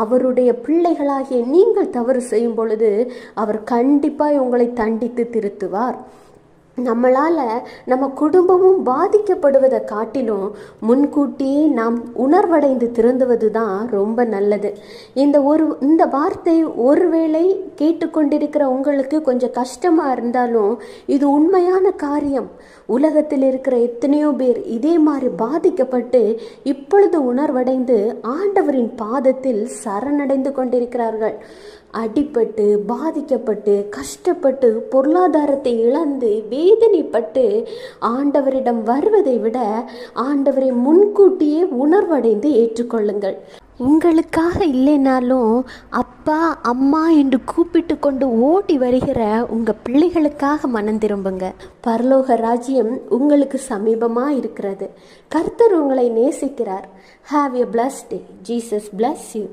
அவருடைய பிள்ளைகளாகிய நீங்கள் தவறு செய்யும் பொழுது அவர் கண்டிப்பாக உங்களை தண்டித்து திருத்துவார். நம்மளால் நம்ம குடும்பமும் பாதிக்கப்படுவதை காட்டிலும் முன்கூட்டியே நாம் உணர்வடைந்து திருந்துவது தான் ரொம்ப நல்லது. இந்த வார்த்தை ஒருவேளை கேட்டுக்கொண்டிருக்கிற உங்களுக்கு கொஞ்சம் கஷ்டமாக இருந்தாலும் இது உண்மையான காரியம். உலகத்தில் இருக்கிற எத்தனையோ பேர் இதே மாதிரி பாதிக்கப்பட்டு இப்பொழுது உணர்வடைந்து ஆண்டவரின் பாதத்தில் சரணடைந்து கொண்டிருக்கிறார்கள். அடிபட்டு பாதிக்கப்பட்டு கஷ்டப்பட்டு பொருளாதாரத்தை இழந்து வேதனைப்பட்டு ஆண்டவரிடம் வருவதை விட ஆண்டவரை முன்கூட்டியே உணர்வடைந்து ஏற்றுக்கொள்ளுங்கள். உங்களுக்காக இல்லைனாலும் அப்பா அம்மா என்று கூப்பிட்டு கொண்டு ஓடி வருகிற உங்கள் பிள்ளைகளுக்காக மனம் திரும்புங்க. பரலோக ராஜ்யம் உங்களுக்கு சமீபமாக இருக்கிறது. கர்த்தர் உங்களை நேசிக்கிறார். Have a blessed day. Jesus bless you.